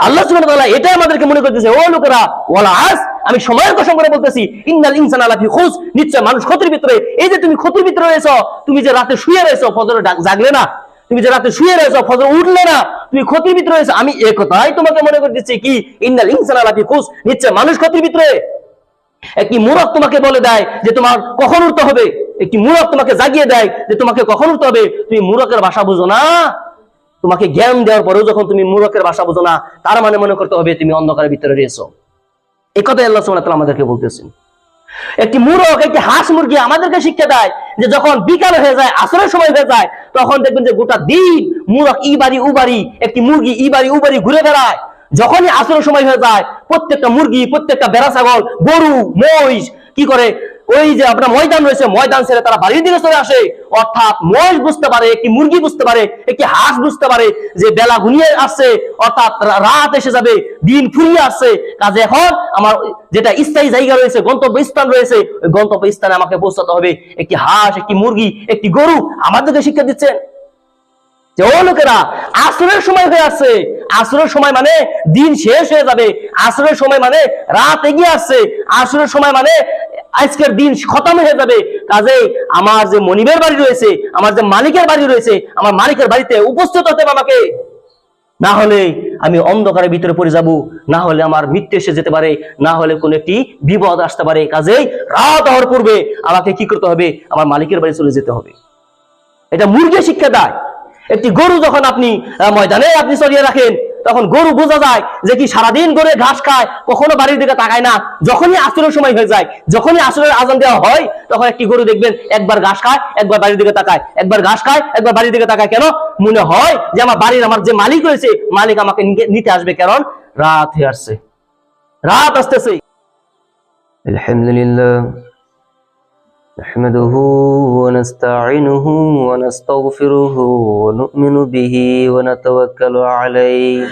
আল্লাহ সুবহানাহু ওয়া তাআলা এটাই আমাদেরকে মনে করতেছে, ও লোকেরা, ওয়াল আস, আমি সময়ের কসম করে বলতেছি, ইন্নাল ইনসানা লাফি খুস, নিশ্চয় মানুষ ক্ষতির ভিতরে। এই যে তুমি ক্ষতির ভিতরে রয়েছো, তুমি যে রাতে শুয়ে রয়েছো, ফজরে জাগলে না, তুমি যে রাতে শুয়ে রয়েছো, ফজর উঠলে না, তুমি ক্ষতির ভিতরে রয়েছো। আমি এই কথাই তোমাকে মনে করে দিচ্ছি কি, ইন্নাল ইনসানা লাফি খুস, নিশ্চয় মানুষ ক্ষতির ভিতরে। একটি মূরখ তোমাকে বলে দেয় যে তোমার কখন উঠতে হবে, একটি মূরখ তোমাকে জাগিয়ে দেয় যে তোমাকে কখন উঠতে হবে, তুমি মূরখের ভাষা বুঝো না। তোমাকে জ্ঞান দেওয়ার পরেও যখন তুমি মূরখের ভাষা বুঝো না, তার মানে মনে করতে হবে তুমি অন্ধকারের ভিতরে রয়েছো। এই কথাই আল্লাহ সুবহানাহু ওয়া তাআলা আমাদেরকে বলতেছেন। একটি মূরখ, একটি হাঁস মুরগি আমাদেরকে শিক্ষা দেয় যে যখন বিকাল হয়ে যায়, আসরের সময় হয়ে যায়, তখন দেখবেন যে গোটা দিন মূরখ ই বাড়ি উ বাড়ি, একটি মুরগি ই বাড়ি উ বাড়ি ঘুরে বেড়ায়। যখনই আসরের সময় হয়ে যায়, প্রত্যেকটা মুরগি, প্রত্যেকটা বেড়া ছাগল, গরু, মহিষ কি করে, ওই যে আপনার ময়দান রয়েছে, ময়দান ছেড়ে তারা বাড়ির দিকে চলে আসে। অর্থাৎ মহিষ বুঝতে পারে, একটি মুরগি বুঝতে পারে, একটি হাঁস বুঝতে পারে যে বেলা ঘনিয়ে আসছে, অর্থাৎ রাত এসে যাবে, দিন ফুরিয়ে আসছে। কাজে এখন আমার যেটা স্থায়ী জায়গা রয়েছে, গন্তব্য স্থান রয়েছে, ওই গন্তব্য স্থানে আমাকে পৌঁছাতে হবে। একটি হাঁস, একটি মুরগি, একটি গরু আমাদেরকে শিক্ষা দিচ্ছেন যে ও লোকেরা, আসরের সময় হয়ে আসছে। আসরের সময় মানে দিন শেষ হয়ে যাবে, আসরের সময় মানে রাত এগিয়ে আসছে, আসরের সময় মানে আজকের দিন খতম হয়ে যাবে। কাজে আমার যে মনিবের বাড়ি রয়েছে, আমার যে মালিকের বাড়ি রয়েছে, আমার মালিকের বাড়িতে উপস্থিত হতে হবে আমাকে, না হলে আমি অন্ধকারের ভিতরে পড়ে যাব, না হলে আমার মৃত্যু এসে যেতে পারে, না হলে কোন একটি বিপদ আসতে পারে। কাজেই রাত হওয়ার পূর্বে আমাকে কি করতে হবে, আমার মালিকের বাড়ি চলে যেতে হবে। এটা মুরগি শিক্ষা দেয়। একটি গরু যখন আপনি ময়দানে আপনি চড়িয়ে রাখেন, তখন গরু বোঝা যায় যে কি সারাদিন গরু ঘাস খায়, কখনো বাড়ির দিকে তাকায় না। যখনই আসরের সময় হয়ে যায়, যখনই আসরের আজান দেওয়া হয়, তখন একটি গরু দেখবেন একবার ঘাস খায়, একবার বাড়ির দিকে তাকায়, একবার ঘাস খায়, একবার বাড়ির দিকে তাকায়। কেন? মনে হয় যে আমার বাড়ির আমার যে মালিক রয়েছে, মালিক আমাকে নিতে আসবে, কারণ রাত হয়ে আসছে, রাত আসতেছে। আলহামদুলিল্লাহ نحمده ونستعينه ونستغفره ونؤمن به ونتوكل عليه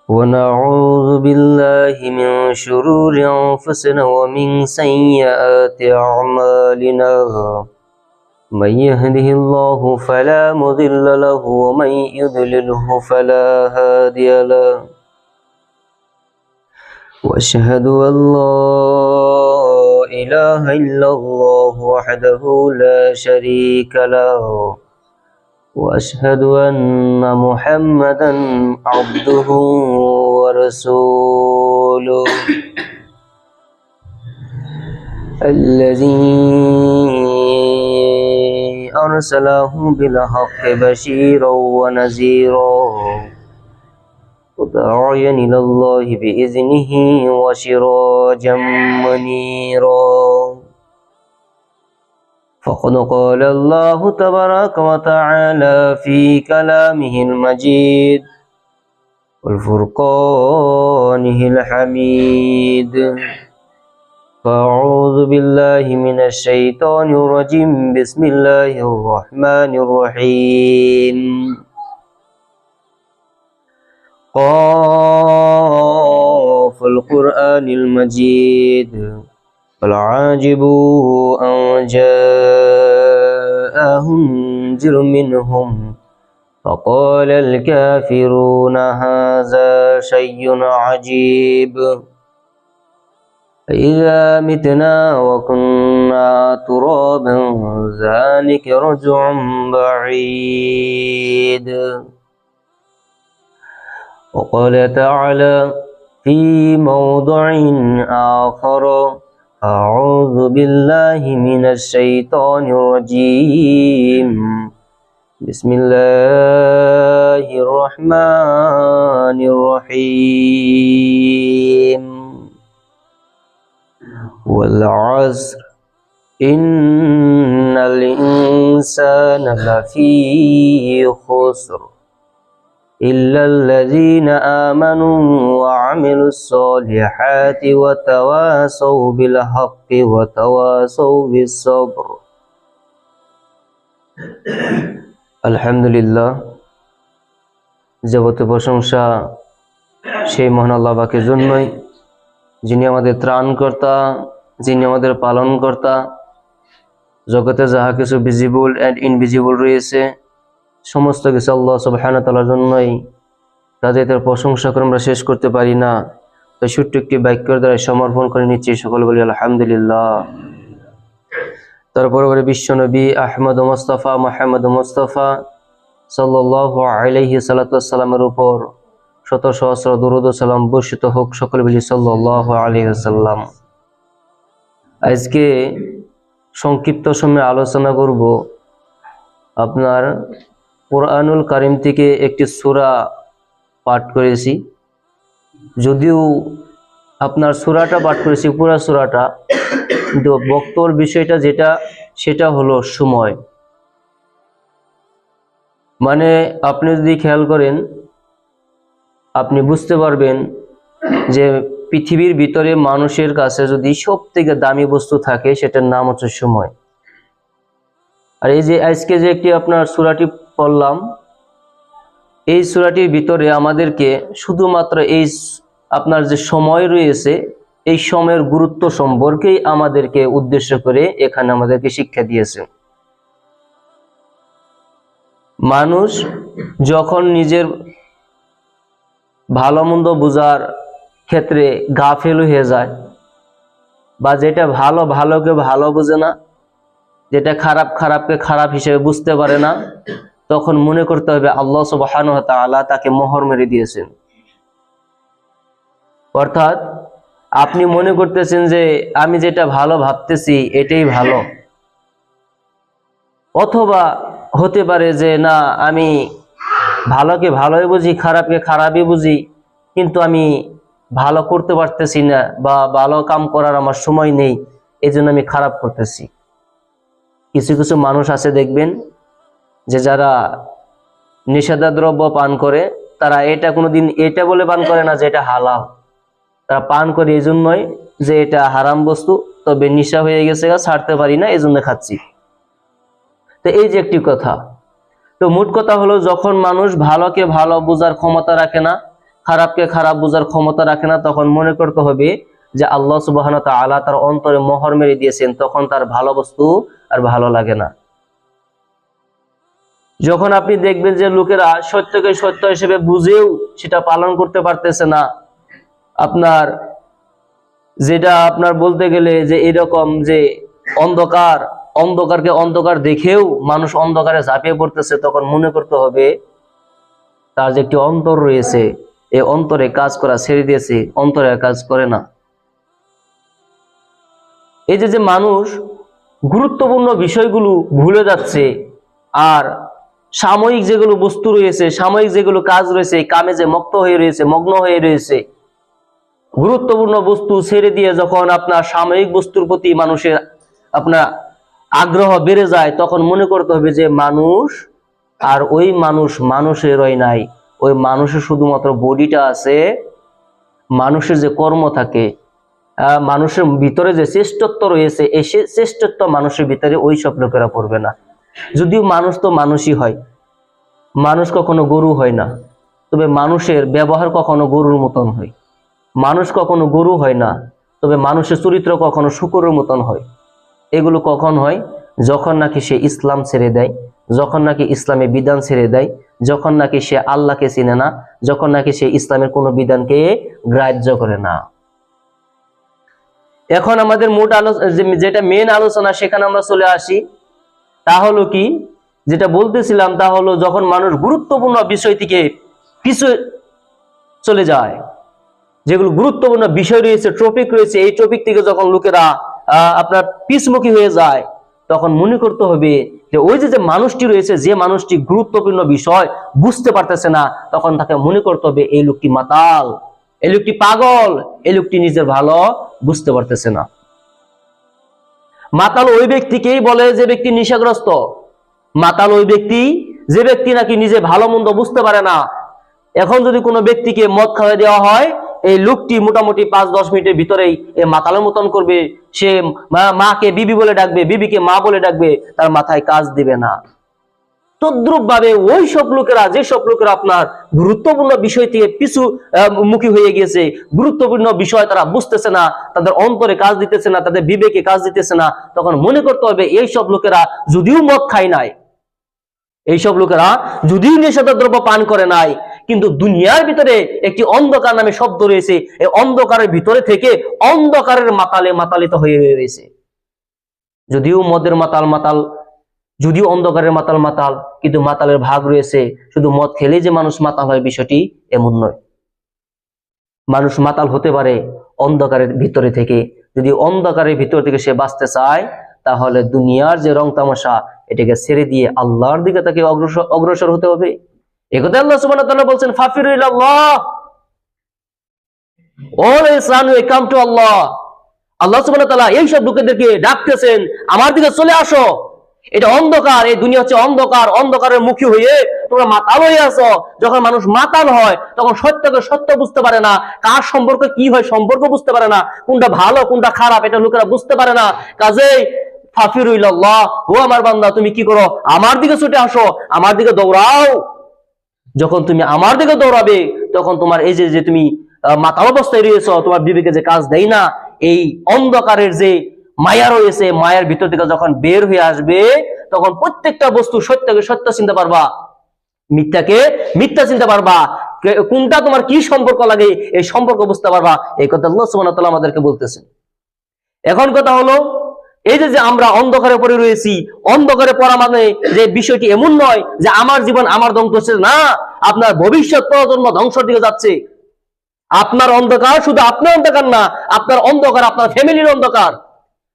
ونعوذ بالله من شرور أنفسنا ومن سيئات أعمالنا من يهده الله فلا مضل له ومن يضلله فلا هادي له وأشهد أن لا إله إلا الله وحده لا شريك له وأشهد أن محمدا عبده ورسوله الذي أرسله بالحق بشيرا ونذيرا وداعيا إلى الله بإذنه وسراجا منيرا فقد قال الله تبارك وتعالى في كلامه المجيد والفرقانه الحميد فأعوذ بالله من الشيطان الرجيم بسم الله الرحمن الرحيم قاف القرآن المجيد فالعاجب أن جاءهم منذر منهم فقال الكافرون هذا شيء عجيب إذا متنا وكنا ترابا ذلك رجع بعيد وقال تعالى في موضع آخر أعوذ بالله من الشيطان الرجيم بسم الله الرحمن الرحيم والعصر إن الإنسان لفي خسر إلا الذين آمنوا وعملوا الصالحات وتواصوا بالحق وتواصوا بالصبر আলহামদুলিল্লাহ, যাবতীয় প্রশংসা সেই মহান আল্লাহ পাকের জন্যই, যিনি আমাদের ত্রাণকর্তা, যিনি আমাদের পালনকর্তা। জগতে যাহা কিছু ভিজিবল অ্যান্ড ইনভিজিবল রয়েছে সমস্ত কিছু আল্লাহ সুবহানাহু ওয়া তাআলার জন্যই, কাজেই তার প্রশংসা করে আমরা শেষ করতে পারি না। তাই ছোট্ট একটি বাক্যের দ্বারা সমর্পণ করে নিচ্ছি, সকল বলি আলহামদুলিল্লাহ। তারপরে বিশ্বনবী আহমদ মুস্তাফা মুহাম্মদ মুস্তাফা সাল্লাল্লাহু আলাইহি সাল্লামের উপর শত সহস্র দুরূদ ও সালাম বর্ষিত হোক, সকল বলি সাল্লাল্লাহু আলাইহি ওয়াসাল্লাম। আজকে সংক্ষিপ্ত সময়ে আলোচনা করব আপনার কুরআনুল কারীম থেকে একটি সূরা পাঠ করেছি। যদিও আপনার সূরাটা পাঠ করেছি পুরো সূরাটা, কিন্তু বক্তব্যের বিষয়টা সেটা হলো সময়। মানে আপনি যদি খেয়াল করেন আপনি বুঝতে পারবেন যে পৃথিবীর ভিতরে মানুষের কাছে যদি সব থেকে দামি বস্তু থাকে সেটার নাম হচ্ছে সময়। আর এই যে আজকে যে একটি আপনার সূরাটি পড়লাম, এই সূরাটির ভিতরে আমাদেরকে শুধুমাত্র এই আপনার যে সময় রয়েছে এই সময়ের গুরুত্ব সম্পর্কেই আমাদেরকে উদ্দেশ্য করে এখানে আমাদেরকে শিক্ষা দিয়েছে। মানুষ যখন নিজের ভালো মন্দ বোঝার ক্ষেত্রে গাফেল হয়ে যায়, বা যেটা ভালো ভালোকে ভালো বোঝে না, যেটা খারাপ খারাপকে খারাপ হিসেবে বুঝতে পারে না, তখন মনে করতে হবে আল্লাহ সুবহানাহু ওয়া তাআলা তাকে মোহর মেরে দিয়েছেন। অর্থাৎ আপনি মনে করতেছেন যে আমি যেটা ভালো ভাবতেছি এটাই ভালো, অথবা হতে পারে যে না আমি ভালোকে ভালোই বুঝি খারাপকে খারাপই বুঝি, কিন্তু আমি ভালো করতে পারতেছি না বা ভালো কাম করার আমার সময় নেই, এই জন্য আমি খারাপ করতেছি। কিছু কিছু মানুষ আছে দেখবেন যে যারা নেশাদার দ্রব্য পান করে, তারা এটা কোনোদিন এটা বলে পান করে না যে এটা হালাল, তারা পান করে এই জন্যই যে এটা হারাম বস্তু, তবে নেশা হয়ে গেছে ছাড়তে পারি না এই জন্য খাচ্ছি। তো এই যে একটি কথা। তো মোট কথা হলো, যখন মানুষ ভালোকে ভালো বোঝার ক্ষমতা রাখে না, খারাপকে খারাপ বোঝার ক্ষমতা রাখে না, তখন মনে করতে হবে যে আল্লাহ সুবহানাহু ওয়া তাআলা তার অন্তরে মোহর মেরে দিয়েছেন, তখন তার ভালো বস্তু আর ভালো লাগে না। যখন আপনি দেখবেন যে লোকেরা সত্যকে সত্য হিসেবে বুঝেও সেটা পালন করতে পারতেছে না, আপনার যেটা আপনার বলতে গেলে যে এরকম যে অন্ধকারকে অন্ধকার দেখেও মানুষ অন্ধকারে ঝাঁপিয়ে পড়তেছে, তখন মনে করতে হবে তার যে একটি অন্তর রয়েছে, এই অন্তরে কাজ করা ছেড়ে দিয়েছে, অন্তরে কাজ করে না। এই যে মানুষ গুরুত্বপূর্ণ বিষয়গুলো ভুলে যাচ্ছে, আর সাময়িক যেগুলো বস্তু রয়েছে, সাময়িক যেগুলো কাজ রয়েছে, এই কামে যে মগ্ন হয়ে রয়েছে, গুরুত্বপূর্ণ বস্তু ছেড়ে দিয়ে যখন আপনার সাময়িক বস্তুর প্রতি মানুষের আপনার আগ্রহ বেড়ে যায়, তখন মনে করতে হবে যে মানুষ আর ওই মানুষেরই নাই, ওই মানুষের শুধুমাত্র বডিটা আছে, মানুষের যে কর্ম থাকে, মানুষের ভিতরে যে শ্রেষ্ঠত্ব রয়েছে, এই শ্রেষ্ঠত্ব মানুষের ভিতরে ওই সব লোকেরা পড়বে না। যদিও মানুষ তো মানুষই হয়, মানুষ কখনো গরু হয় না, তবে মানুষের ব্যবহার কখনো গরুর মতন হয়। মানুষ কখনো গরু হয় না, তবে মানুষের চরিত্র কখনো শূকরের মতন হয়। এগুলো কখন হয়? যখন নাকি সে ইসলাম ছেড়ে দেয়, যখন নাকি ইসলামের বিধান ছেড়ে দেয়, যখন নাকি সে আল্লাহকে চিনে না, যখন নাকি সে ইসলামের কোনো বিধানকে গ্রাহ্য করে না। এখন আমাদের মোট যেটা মেন আলোচনা, সেখানে আমরা চলে আসি। তা হলো কি, যেটা বলতেছিলাম তা হলো, যখন মানুষ গুরুত্বপূর্ণ বিষয় থেকে পিছু চলে যায়, যেগুলো গুরুত্বপূর্ণ বিষয় রয়েছে, টপিক রয়েছে, এই টপিক থেকে যখন লোকেরা আপনার পিছমুখী হয়ে যায়, তখন মনে করতে হবে যে ওই যে মানুষটি রয়েছে, যে মানুষটি গুরুত্বপূর্ণ বিষয় বুঝতে পারতেছে না, তখন তাকে মনে করতে হবে এই লোকটি মাতাল, এই লোকটি পাগল, এই লোকটি নিজের ভালো বুঝতে পারতেছে না। মাতাল ওই ব্যক্তিকেই বলে যে ব্যক্তি নেশাগ্রস্ত। মাতাল ওই ব্যক্তি যে ব্যক্তি নাকি নিজে ভালো মন্দ বুঝতে পারে না। এখন যদি কোনো ব্যক্তিকে মদ খাওয়াই দেওয়া হয়, এই লোকটি মোটামুটি 5-10 মিনিটের ভিতরেই এই মাতালের মতন করবে। সে মাকে বিবি বলে ডাকবে, বিবিকে মা বলে ডাকবে, তার মাথায় কাজ দিবে না। তদ্রুপ ভাবে ওই সব লোকেরা, যে সব লোকেরা আপনার গুরুত্বপূর্ণ বিষয় থেকে পিছু মুখী হয়ে গিয়েছে, গুরুত্বপূর্ণ বিষয় তারা বুঝতেছে না, তাদের অন্তরে কাজ দিতেছে না, তাদের বিবেকে কাজ দিতেছে না, তখন মনে করতে হবে এই সব লোকেরা যদিও মদ খায় নাই, এইসব লোকেরা যদিও নিষিদ্ধ দ্রব্য পান করে নাই, কিন্তু দুনিয়ার ভিতরে একটি অন্ধকার নামে শব্দ রয়েছে, এই অন্ধকারের ভিতরে থেকে অন্ধকারের মাতালে মাতালিত হয়ে রয়েছে। যদিও মদের মাতাল মাতাল, যদিও অন্ধকারের মাতাল মাতাল, কিন্তু মাতালের ভাগ রয়েছে। শুধু মদ খেলেই যে মানুষ মাতাল হয় বিষয়টি এমন নয়। মানুষ মাতাল হতে পারে অন্ধকারের ভিতরে থেকে। যদি অন্ধকারের ভিতর থেকে সে বাঁচতে চায়, তাহলে দুনিয়ার যে রং তামাশা এটাকে ছেড়ে দিয়ে আল্লাহর দিকে তাকে অগ্রসর হতে হবে। একথা আল্লাহ সুবহানাহু ওয়া তাআলা বলছেন, ফাফিরু ইলাল্লাহ, অল ইসলাম কাম টু আল্লাহ। আল্লাহ সুবহানাহু ওয়া তাআলা এই সব লোকেদেরকে ডাকতেছেন, আমার দিকে চলে আসো। এটা অন্ধকার, এই দুনিয়া হচ্ছে অন্ধকার, অন্ধকারের মুখী হয়ে তোমরা মাতাল হয়ে আছো। যখন মানুষ মাতাল হয় তখন সত্যকে সত্য বুঝতে পারে না, কার সম্পর্ক কি হয় সম্পর্ক বুঝতে পারে না, কোনটা ভালো কোনটা খারাপ এটা লোকেরা বুঝতে পারে না। কাজেই ফাফিরু ইলাল্লাহ, ও আমার বান্দা তুমি কি করো, আমার দিকে ছুটে আসো, আমার দিকে দৌড়াও। যখন তুমি আমার দিকে দৌড়াবে তখন তোমার এই যে তুমি মাতাল অবস্থায় রয়েছ, তোমার বিবেকে যে কাজ দেয় না, এই অন্ধকারের যে মায়া রয়েছে, মায়ার ভিতর থেকে যখন বের হয়ে আসবে তখন প্রত্যেকটা বস্তু সত্যকে সত্য চিনতে পারবা, মিথ্যাকে মিথ্যা চিনতে পারবা, কোনটা তোমার কি সম্পর্ক লাগে এই সম্পর্ক বুঝতে পারবা। এই কথা আল্লাহ সুবহানাহু ওয়া তাআলা আমাদেরকে বলতেছেন। এখন কথা হলো, এই যে আমরা অন্ধকারে পড়ে রয়েছি, অন্ধকারে পড়া মানে যে বিষয়টি এমন নয় যে আমার জীবন আমার ধ্বংস হচ্ছে না, আপনার ভবিষ্যৎ প্রজন্ম ধ্বংসের দিকে যাচ্ছে। আপনার অন্ধকার শুধু আপনার অন্ধকার না, আপনার অন্ধকার আপনার ফ্যামিলির অন্ধকার।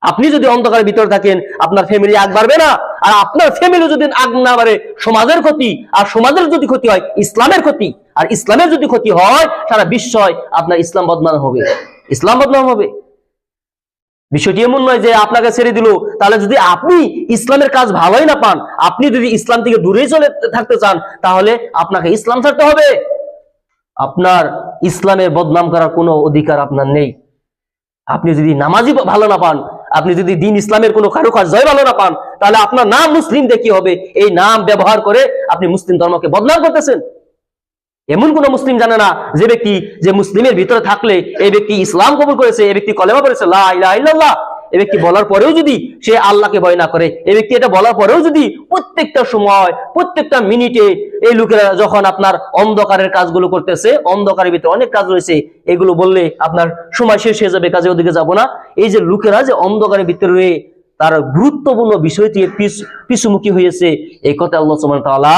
আপনি যদি অন্ধকারের ভিতরে থাকেন আপনার ফ্যামিলি আগ বাড়বে না, আর আপনার ফ্যামিলি যদি আগ না বাড়ে সমাজের ক্ষতি, আর সমাজের যদি ক্ষতি হয় ইসলামের ক্ষতি, আর ইসলামের যদি ক্ষতি হয় সারা বিশ্বয় আপনার ইসলাম বদনাম হবে, ইসলাম বদনাম হবে। বিষয়টি এমন নয় যে আপনাকে ছেড়ে দিল, তাহলে যদি আপনি ইসলামের কাজ ভালোই না পান, আপনি যদি ইসলাম থেকে দূরেই চলে থাকতে চান, তাহলে আপনাকে ইসলাম ছাড়তে হবে। আপনার ইসলামের বদনাম করার কোনো অধিকার আপনার নেই। আপনি যদি নামাজি ভালো না পান, আপনি যদি দিন ইসলামের কোনো কারুকার্যই ভালো না পান, তাহলে আপনার নাম মুসলিম দিয়ে কি হবে? এই নাম ব্যবহার করে আপনি মুসলিম ধর্মকে বদনাম করতেছেন। এমন কোন মুসলিম জানে না যে ব্যক্তি যে মুসলিমের ভিতরে থাকলে এই ব্যক্তি ইসলাম কবুল করেছে, এই ব্যক্তি কলেমা পড়েছে লা ইলাহা ইল্লাল্লাহ, এই ব্যক্তি বলার পরেও যদি সে আল্লাহকে ভয় না করে, এই ব্যক্তি এটা বলার পরেও যদি প্রত্যেকটা সময় প্রত্যেকটা মিনিটে এই লোকেরা যখন আপনার অন্ধকারের কাজগুলো করতেছে, অন্ধকারের ভিতরে অনেক কাজ রয়েছে, এগুলো বললে আপনার সময় শেষ হয়ে যাবে, কাজে ওদিকে যাব না। এই যে লোকেরা যে অন্ধকারের ভিতরে রয়ে তার গুরুত্বপূর্ণ বিষয়টি পিছুমুখী হয়েছে, এই কথা আল্লাহ সুবহানাহু ওয়া তাআলা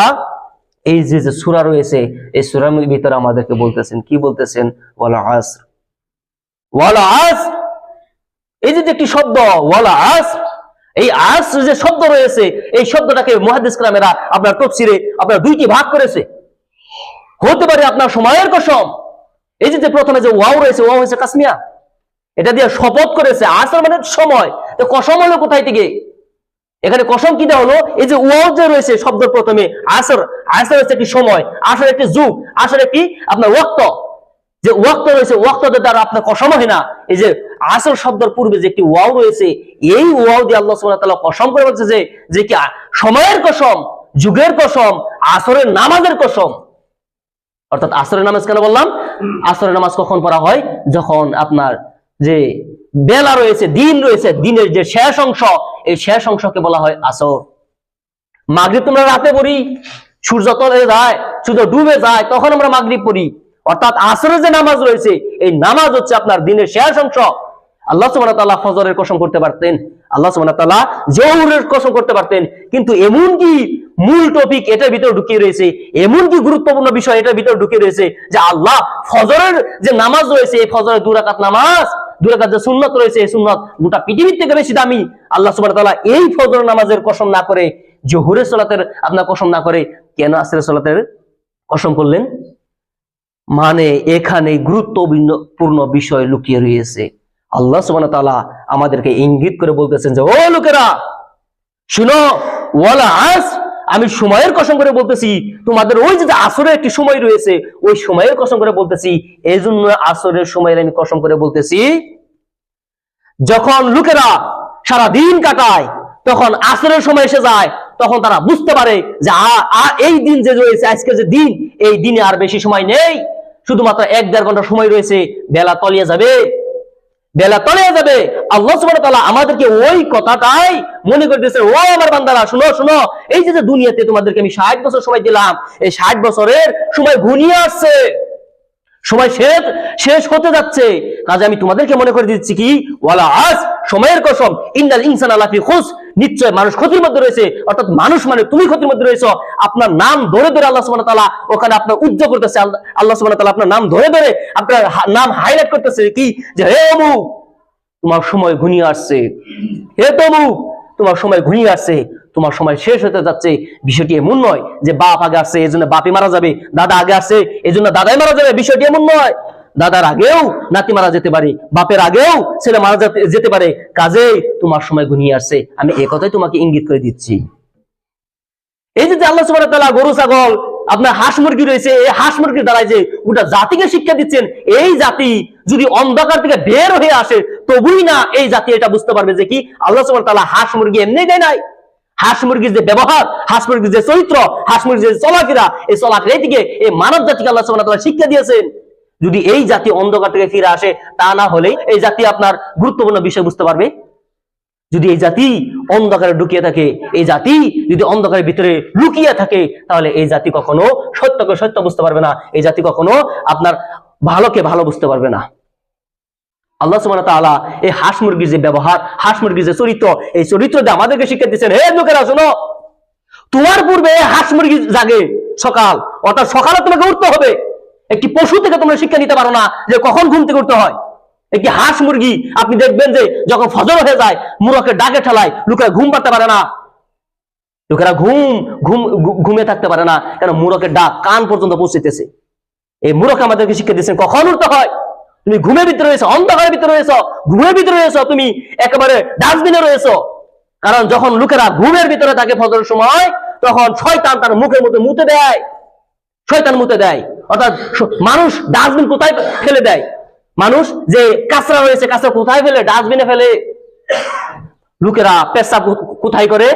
এই যে সূরা রয়েছে এই সূরার ভিতরে আমাদেরকে বলতেছেন। কি বলতেছেন? ওয়াল আসর, ওয়াল আসর। এই যে একটি শব্দ ওয়াল আসর, এই আসর যে শব্দ রয়েছে, এই শব্দটাকে মুহাদ্দিস কেরামেরা আপনার তাফসীরে আপনার দুইটি ভাগ করেছে। হতে পারে আপনার সময়ের কসম, এই যে প্রথমে যে ওয়াও রয়েছে, ওয়াও হচ্ছে কাসমিয়া, এটা দিয়ে শপথ করেছে। আসর মানে সময়, তো কসম হলো কোথায় থেকে? এখানে কসম কিটা হলো, এই যে ওয়াও যে রয়েছে শব্দ প্রথমে আসর, আসর হচ্ছে একটি সময়, আসর একটি যুগ, আসর একটি আপনার ওয়াক্ত, যে ওয়াক্ত রয়েছে, ওয়াক্ততে দ্বারা আপনার কসম হয় না। এই যে আসর শব্দের পূর্বে যে একটি ওয়াও রয়েছে, এই ওয়াও দিয়ে আল্লাহ সুবহানাহু ওয়া তাআলা কসম করে বলছে যে কি সময়ের কসম, যুগের কসম, আসরের নামাজের কসম। অর্থাৎ আসরের নামাজ কেন বললাম? আসরের নামাজ কখন পড়া হয়? যখন আপনার যে বেলা রয়েছে, দিন রয়েছে, দিনের যে শেষ অংশ, এই শেষ অংশকে বলা হয় আসর। মাগরিব তোমরা রাতে পড়ি, সূর্য তলে যায়, সূর্য ডুবে যায়, তখন আমরা মাগরিব পড়ি। অর্থাৎ আসরের যে নামাজ রয়েছে, এই নামাজ হচ্ছে আপনার দিনের শেষ অংশ। আল্লাহ সুবহানাহু ওয়া তাআলা ফজরের কসম করতে পারতেন, আল্লাহ সুবহানাহু ওয়া তাআলা জোহরের কসম করতে পারতেন, কিন্তু এমন কি মূল টপিক এটার ভিতরে ঢুকিয়ে রয়েছে, এমন কি গুরুত্বপূর্ণ বিষয় এটার ভিতরে ঢুকিয়ে রয়েছে যে আল্লাহ ফজরের যে নামাজ রয়েছে, এই ফজরের 2 রাকাত নামাজ, 2 রাকাত যে সুন্নাত রয়েছে, এই সুন্নাত গোটা পৃথিবীর থেকে বেশি দামি। আল্লাহ সুবহানাহু ওয়া তাআলা এই ফজরের নামাজের কসম না করে, জোহরের সালাতের আপনার কসম না করে কেন আসরের সালাতের কসম করলেন? মানে এখানে গুরুত্বপূর্ণ বিষয় লুকিয়ে রয়েছে। আল্লাহ সুবহানাহু ওয়া তাআলা আমাদেরকে ইঙ্গিত করে বলতেছেন যে ও লোকেরা শুনো, ওয়াল আসর, আমি সময়ের কসম করে বলতেছি, তোমাদের ওই যে আসরের একটি সময় রয়েছে, ওই সময়ের কসম করে বলতেছি। এই জন্য আসরের সময়ের আমি কসম করে বলতেছি। যখন লোকেরা সারা দিন কাটায়, তখন আসরের সময় এসে যায়, তখন তারা বুঝতে পারে যে এই দিন যে রয়েছে, আজকে যে দিন, এই দিনে আর বেশি সময় নেই, শুধুমাত্র 1-1.5 ঘন্টা সময় রয়েছে, বেলা তলিয়ে যাবে। বেলা তলে যাবে। আল্লাহ সুবহানাহু ওয়া তাআলা আমাদেরকে ওই কথাটাই মনে করতেছে, ও আমার বান্দারা শুনো শুনো, এই যে দুনিয়াতে তোমাদেরকে আমি 60 বছর সময় দিলাম, এই 60 বছরের সময় ঘনিয়ে আসছে, সময় শেষ হতে যাচ্ছে। কাজে আমি তোমাদেরকে মনে করে দিচ্ছি কি, ওয়ালা আস, সময়ের কসম, ইন্নাল ইনসানা লাফি খুস, নিশ্চয় মানুষ ক্ষতির মধ্যে রয়েছে। অর্থাৎ মানুষ মানে তুমি ক্ষতির মধ্যে রয়েছো। আপনার নাম ধরে ধরে আল্লাহ সুবহানাহু ওয়া তাআলা ওখানে আপনার উজ্জ্বল করতেছে। আল্লাহ সুবহানাহু ওয়া তাআলা আপনার নাম ধরে ধরে আপনার নাম হাইলাইট করতেছে কি, যে হে অমুক, তোমার সময় ঘনিয়ে আসছে, হে তমুক, তোমার সময় ঘনিয়ে আসছে, তোমার সময় শেষ হতে যাচ্ছে। বিষয়টি এমন নয় যে বাপ আগে আসছে এই জন্য বাপই মারা যাবে, দাদা আগে আসছে এই জন্য দাদাই মারা যাবে। বিষয়টি এমন নয়। দাদার আগেও নাতি মারা যেতে পারে, বাপের আগেও ছেলে মারা যেতে পারে। কাজেই তোমার সময় ঘনিয়ে আসছে, আমি এই কথাই তোমাকে ইঙ্গিত করে দিচ্ছি। এই যে আল্লাহ সুবহানাহু ওয়া তাআলা গরু ছাগল আপনার হাঁস মুরগি রয়েছে, এই হাঁস মুরগির দ্বারা যে গোটা জাতিকে শিক্ষা দিচ্ছেন, এই জাতি যদি অন্ধকার থেকে বের হয়ে আসে তবুই না এই জাতি এটা বুঝতে পারবে যে কি আল্লাহ সুবহানাহু ওয়া তাআলা হাঁস মুরগি এমনি দেয় নাই। হাঁস মুরগির যে ব্যবহার, হাঁস মুরগির যে চরিত্র, হাঁস মুরগির যে চলাফেরা, এই চলাফেরা থেকে এই মানব জাতিকে আল্লাহ সুবহানাহু ওয়া তাআলা শিক্ষা দিয়েছেন। যদি এই জাতি অন্ধকার থেকে ফিরে আসে, তা না হলে এই জাতি আপনার গুরুত্বপূর্ণ বিষয় বুঝতে পারবে। যদি এই জাতি অন্ধকারে ঢুকিয়ে থাকে, এই জাতি যদি অন্ধকারের ভিতরে লুকিয়ে থাকে, তাহলে এই জাতি কখনো সত্যকে সত্য বুঝতে পারবে না, এই জাতি কখনো আপনার ভালোকে ভালো বুঝতে পারবে না। আল্লাহ সুবহানাহু ওয়া তাআলা এই হাঁস মুরগির যে ব্যবহার, হাঁস মুরগির যে চরিত্র, এই চরিত্র দিয়ে আমাদেরকে শিক্ষা দিচ্ছেন, হে লোকেরা শোনো, তোমার পূর্বে হাঁস মুরগি জাগে সকাল, অর্থাৎ সকালে তোমাকে উঠতে হবে। একটি পশু থেকে তোমরা শিক্ষা নিতে পারো না যে কখন ঘুম থেকে উঠতে হয়। একটি হাঁস মুরগি আপনি দেখবেন যে যখন ফজর হয়ে যায় মুরগের ডাকে ঠেলায়, লোকেরা ঘুম পাতে পারে না, লোকেরা ঘুমে থাকতে পারে না, কেন মুরগের ডাক কান পর্যন্ত পৌঁছেতেছে। এই মুরগ আমাদেরকে শিক্ষা দিচ্ছেন কখন উঠতে হয়। তুমি ঘুমের ভিতরে রয়েছো, অন্ধকারের ভিতরে রয়েছো, ঘুমের ভিতরে রয়েছো, তুমি একেবারে ডাস্টবিনে রয়েছো। কারণ যখন লোকেরা ঘুমের ভিতরে থাকে ফজরের সময়, তখন শয়তান তার মুখের মধ্যে মুতে দেয়, শয়তান মুতে দেয়। অর্থাৎ মানুষ ডাস্টবিন কোথায় ফেলে দেয়, মানুষ যে কাঁচরা রয়েছে কাঁচরা কোথায় ফেলে, ডাস্টবিনে ফেলে। লোকেরা পেশাব কোথায় করে,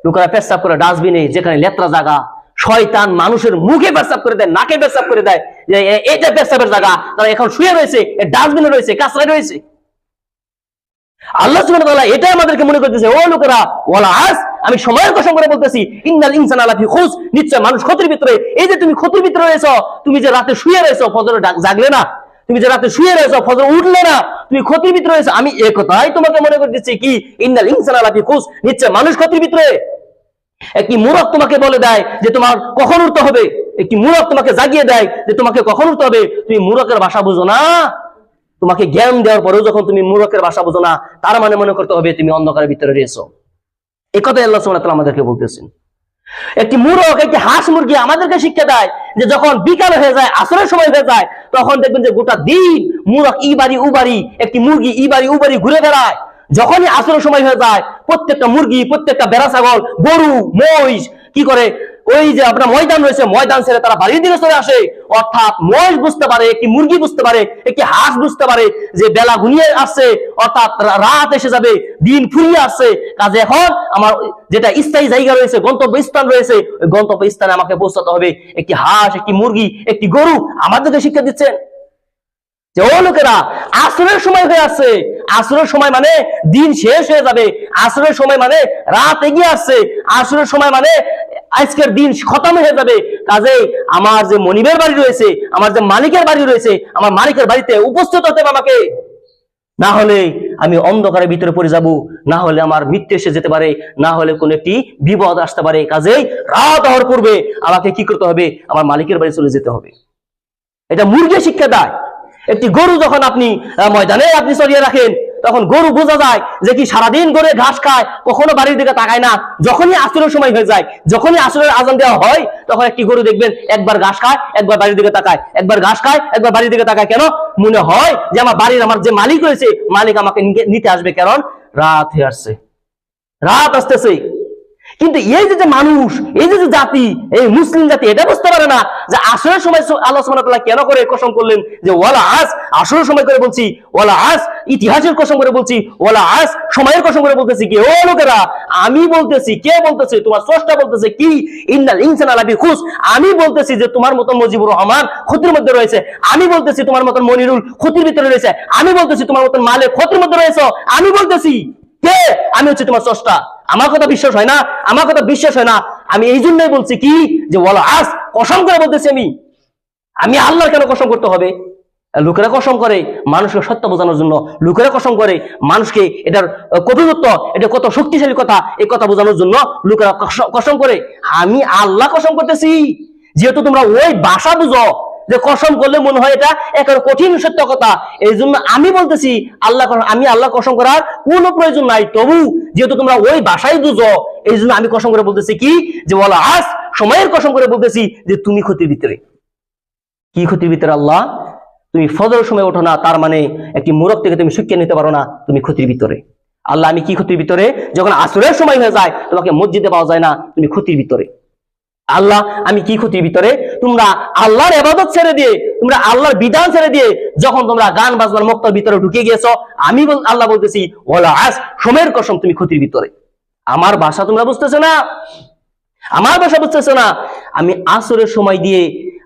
লোকেরা পেশাব করে ডাস্টবিনে, যেখানে লেত্রা জায়গা। শয়তান মানুষের মুখে পেশাব করে দেয়, নাকে পেশাব করে দেয়, যে এটা পেশাবের জায়গা, তারা এখন শুয়ে রয়েছে, ডাস্টবিনে রয়েছে, কাঁচরায় রয়েছে। আল্লাহ সুবহানাহু ওয়া তাআলা এটাই আমাদেরকে মনে করতেছে, ও লোকেরা, ওয়ালা আস, আমি সময়ের কসম করে বলতেছি, ইন্নাল ইনসানা লাফি খুস, নিশ্চয় মানুষ ক্ষতির ভিতরে। এই যে তুমি ক্ষতির ভিতরে রয়েছো, তুমি যে রাতে শুয়ে রয়েছো, ফজরে জাগলে না, তুমি যে রাতে শুয়ে রয়েছো, ফজর উঠলে না, তুমি ক্ষতির ভিতরে রয়েছো। আমি এই কথাই তোমাকে মনে করতেছি কি, ইন্নাল ইনসানা লাফি খুস, নিশ্চয় মানুষ ক্ষতির ভিতরে। একটি মূরখ তোমাকে বলে দেয় যে তোমার কখন উঠতে হবে, একটি মূরখ তোমাকে জাগিয়ে দেয় যে তোমাকে কখন উঠতে হবে, তুমি মূরখের ভাষা বুঝো না। তোমাকে জ্ঞান দেওয়ার পরেও যখন তুমি মূরখের ভাষা বুঝো না, তার মানে মনে করতে হবে তুমি অন্ধকারের ভিতরে রয়েছো। এই কথাই আল্লাহ সুবহানাহু ওয়া তাআলা আমাদেরকে বলতেছেন। একটি মূরখ, একটি হাঁস মুরগি আমাদেরকে শিক্ষা দেয় যে যখন বিকাল হয়ে যায়, আসরের সময় হয়ে যায়, তখন দেখবেন যে গোটা দিন মূরখ ই বাড়ি উ বাড়ি, একটি মুরগি ই বাড়ি উ বাড়ি ঘুরে বেড়ায়। যখনই আসরের সময় হয়ে যায়, প্রত্যেকটা মুরগি, প্রত্যেকটা বেড়া ছাগল, গরু, মহিষ কি করে, ওই যে আপনার ময়দান রয়েছে, ময়দান ছেড়ে তারা বাড়ির দিকে চলে আসে। অর্থাৎ মহিষ বুঝতে পারে, একটি মুরগি বুঝতে পারে, একটি হাঁস বুঝতে পারে যে বেলা ঘনিয়ে আসছে, অর্থাৎ রাত এসে যাবে, দিন ফুরিয়ে আসছে। কাজে এখন আমার যেটা স্থায়ী জায়গা রয়েছে, গন্তব্য স্থান রয়েছে, ওই গন্তব্য স্থানে আমাকে পৌঁছাতে হবে। একটি হাঁস, একটি মুরগি, একটি গরু আমাদেরকে শিক্ষা দিচ্ছেন যে ও লোকেরা, আসরের সময় হয়ে আসছে। আসরের সময় মানে দিন শেষ হয়ে যাবে, আসরের সময় মানে রাত এগিয়ে আসছে, আসরের সময় মানে আজকের দিন খতম হয়ে যাবে। কাজে আমার যে মনিবের বাড়ি রয়েছে, আমার যে মালিকের বাড়ি রয়েছে, আমার মালিকের বাড়িতে উপস্থিত হতে হবে আমাকে, না হলে আমি অন্ধকারের ভিতরে পড়ে যাব, না হলে আমার মৃত্যু এসে যেতে পারে, না হলে কোন একটি বিপদ আসতে পারে। কাজেই রাত হওয়ার পূর্বে আমাকে কি করতে হবে, আমার মালিকের বাড়ি চলে যেতে হবে। এটা মুরগি শিক্ষা দেয়। একটি গরু যখন আপনি ময়দানে আপনি চড়িয়ে রাখেন, তখন গরু বোঝা যায় যে কি সারাদিন গরু ঘাস খায়, কখনো বাড়ির দিকে তাকায় না। যখনই আসরের সময় হয়ে যায়, যখনই আসরের আজান দেওয়া হয়, তখন একটি গরু দেখবেন একবার ঘাস খায়, একবার বাড়ির দিকে তাকায়, একবার ঘাস খায়, একবার বাড়ির দিকে তাকায়। কেন? মনে হয় যে আমার বাড়ির আমার যে মালিক রয়েছে, মালিক আমাকে নিতে আসবে, কারণ রাত হয়ে আসছে, রাত আসতেছে। কিন্তু এই যে মানুষ, এই যে জাতি, এই মুসলিম জাতি এটা বুঝতে পারে না যে আসরের সময় আল্লাহ সুবহানাহু ওয়া তাআলা কেন করে কসম করলেন যে ওয়ালা আস, আসরের সময় করে বলছি, ওয়ালা আস ইতিহাসের কসম করে বলছি, ওয়ালা আস সময়ের কসম করে বলতেছি। কি ও লোকেরা, আমি বলতেছি, কে বলতেছে? তোমার স্রষ্টা বলতেছে কি ইন্নাল ইনসানা লাফি খুস। আমি বলতেছি যে তোমার মতন মুজিবুর রহমান ক্ষতির মধ্যে রয়েছে, আমি বলতেছি তোমার মতন মনিরুল ক্ষতির ভিতরে রয়েছে, আমি বলতেছি তোমার মতন মালে ক্ষতির মধ্যে রয়েছে, আমি বলতেছি কে? আমি হচ্ছে তোমার স্রষ্টা। আমার কথা বিশ্বাস হয় না? আমার কথা বিশ্বাস হয় না? আমি এই জন্যই বলছি কি যে ওয়ালা আস, কসম করে বলতেছি আমি আল্লাহর কেন কসম করতে হবে? লোকেরা কসম করে মানুষকে সত্য বোঝানোর জন্য, লোকেরা কসম করে মানুষকে এটার কটুত্ব, এটা কত শক্তিশালী কথা, এই কথা বোঝানোর জন্য লোকেরা কসম করে। আমি আল্লাহ কসম করতেছি, যেহেতু তোমরা ওই ভাষা বুঝো যে কসম করলে মনে হয় এটা একটা কঠিন সত্য কথা, এই জন্য আমি বলতেছি আমি আল্লাহ কসম করার কোনো প্রয়োজন নাই। তবু যেহেতু তোমরা ওই ভাষাই বুঝো, এই জন্য আমি কসম করে বলতেছি কি যে বলো আজ সময়ের কসম করে বলতেছি যে তুমি ক্ষতির ভিতরে। কি ক্ষতির ভিতরে আল্লাহ? তুমি ফজরের সময় ওঠো না, তার মানে একটি মুরগ থেকে তুমি শিক্ষা নিতে পারো না, তুমি ক্ষতির ভিতরে। আল্লাহ, আমি কি ক্ষতির ভিতরে? যখন আসরের সময় হয়ে যায় তোমাকে মসজিদে পাওয়া যায় না, তুমি ক্ষতির ভিতরে। আল্লাহ, আমি কি ক্ষতির ভিতরে? তোমরা আল্লাহর ইবাদত ছেড়ে দিয়ে, তোমরা আল্লাহর বিধান ছেড়ে দিয়ে যখন তোমরা গান বাজনার মুক্তার ভিতরে ঢুকে গিয়েছো, আমি আল্লাহ বলতেছি ওয়ালা আস সময়ের কসম তুমি ক্ষতির ভিতরে। আমার ভাষা তোমরা বুঝতেছো না, আমার ভাষা বুঝতেছো না। আমি আসরের সময় দিয়ে